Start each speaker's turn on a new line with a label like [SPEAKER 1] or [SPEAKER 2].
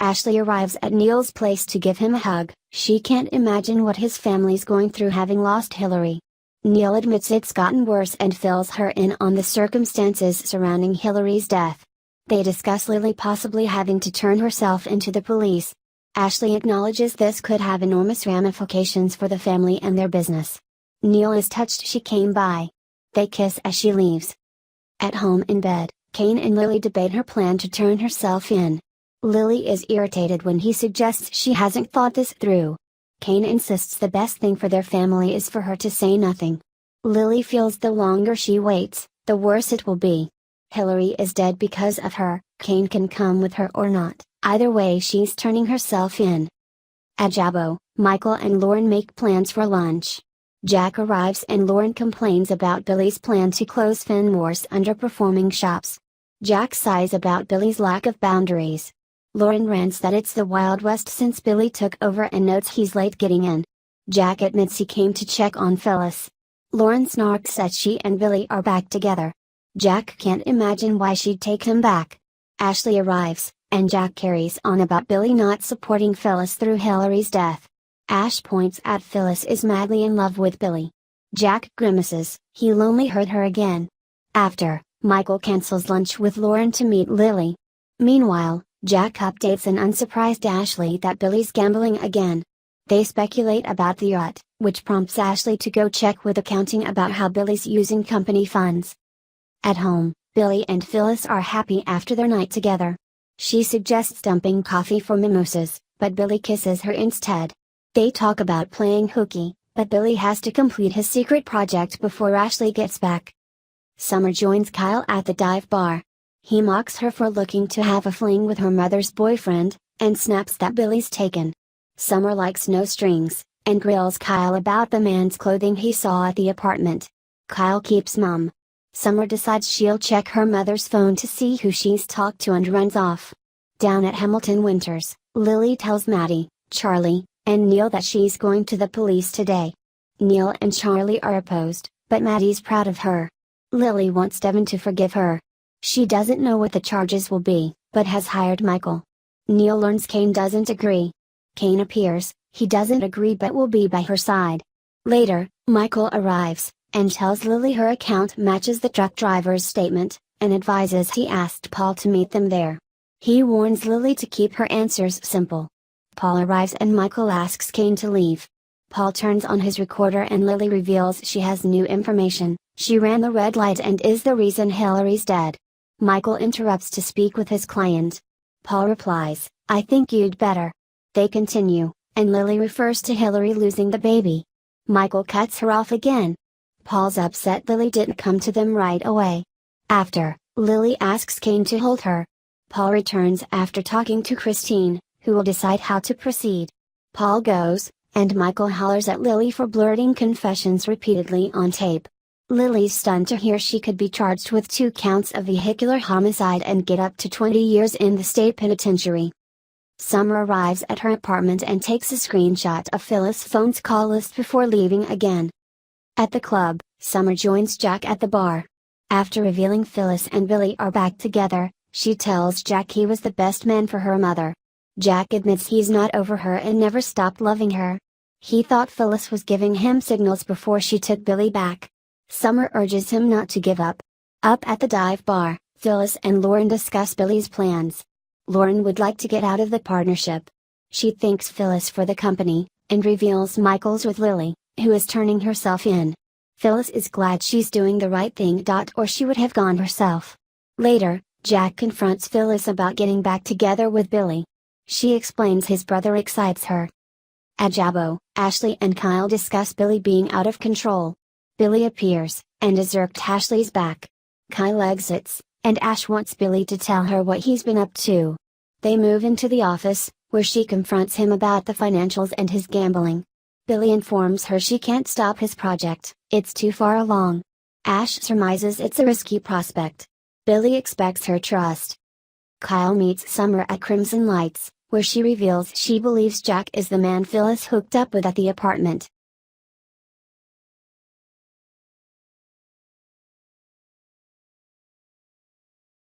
[SPEAKER 1] Ashley arrives at Neil's place to give him a hug. She can't imagine what his family's going through having lost Hillary. Neil admits it's gotten worse and fills her in on the circumstances surrounding Hillary's death. They discuss Lily possibly having to turn herself into the police. Ashley acknowledges this could have enormous ramifications for the family and their business. Neil is touched she came by. They kiss as she leaves. At home in bed, Kane and Lily debate her plan to turn herself in. Lily is irritated when he suggests she hasn't thought this through. Kane insists the best thing for their family is for her to say nothing. Lily feels the longer she waits, the worse it will be. Hillary is dead because of her. Kane can come with her or not, either way she's turning herself in. At Jabbo, Michael and Lauren make plans for lunch. Jack arrives and Lauren complains about Billy's plan to close Fenmore's underperforming shops. Jack sighs about Billy's lack of boundaries. Lauren rants that it's the Wild West since Billy took over and notes he's late getting in. Jack admits he came to check on Phyllis. Lauren snarks that she and Billy are back together. Jack can't imagine why she'd take him back. Ashley arrives, and Jack carries on about Billy not supporting Phyllis through Hillary's death. Ash points out Phyllis is madly in love with Billy. Jack grimaces, he'll only hurt her again. After, Michael cancels lunch with Lauren to meet Lily. Meanwhile, Jack updates an unsurprised Ashley that Billy's gambling again. They speculate about the yacht, which prompts Ashley to go check with accounting about how Billy's using company funds. At home, Billy and Phyllis are happy after their night together. She suggests dumping coffee for mimosas, but Billy kisses her instead. They talk about playing hooky, but Billy has to complete his secret project before Ashley gets back. Summer joins Kyle at the dive bar. He mocks her for looking to have a fling with her mother's boyfriend, and snaps that Billy's taken. Summer likes no strings, and grills Kyle about the man's clothing he saw at the apartment. Kyle keeps mum. Summer decides she'll check her mother's phone to see who she's talked to and runs off. Down at Hamilton Winters, Lily tells Maddie, Charlie, and Neil that she's going to the police today. Neil and Charlie are opposed, but Maddie's proud of her. Lily wants Devin to forgive her. She doesn't know what the charges will be, but has hired Michael. Neil learns Kane doesn't agree. Kane appears, he doesn't agree but will be by her side. Later, Michael arrives, and tells Lily her account matches the truck driver's statement, and advises he asked Paul to meet them there. He warns Lily to keep her answers simple. Paul arrives and Michael asks Kane to leave. Paul turns on his recorder and Lily reveals she has new information. She ran the red light and is the reason Hillary's dead. Michael interrupts to speak with his client. Paul replies, I think you'd better. They continue, and Lily refers to Hillary losing the baby. Michael cuts her off again. Paul's upset Lily didn't come to them right away. After, Lily asks Kane to hold her. Paul returns after talking to Christine, who will decide how to proceed. Paul goes, and Michael hollers at Lily for blurting confessions repeatedly on tape. Lily's stunned to hear she could be charged with 2 counts of vehicular homicide and get up to 20 years in the state penitentiary. Summer arrives at her apartment and takes a screenshot of Phyllis' phone's call list before leaving again. At the club, Summer joins Jack at the bar. After revealing Phyllis and Billy are back together, she tells Jack he was the best man for her mother. Jack admits he's not over her and never stopped loving her. He thought Phyllis was giving him signals before she took Billy back. Summer urges him not to give up. Up at the dive bar, Phyllis and Lauren discuss Billy's plans. Lauren would like to get out of the partnership. She thanks Phyllis for the company, and reveals Michael's with Lily, who is turning herself in. Phyllis is glad she's doing the right thing. Or she would have gone herself. Later, Jack confronts Phyllis about getting back together with Billy. She explains his brother excites her. At Jabbo, Ashley and Kyle discuss Billy being out of control. Billy appears, and is irked Ashley's back. Kyle exits, and Ash wants Billy to tell her what he's been up to. They move into the office, where she confronts him about the financials and his gambling. Billy informs her she can't stop his project, it's too far along. Ash surmises it's a risky prospect. Billy expects her trust. Kyle meets Summer at Crimson Lights, where she reveals she believes Jack is the man Phyllis hooked up with at the apartment.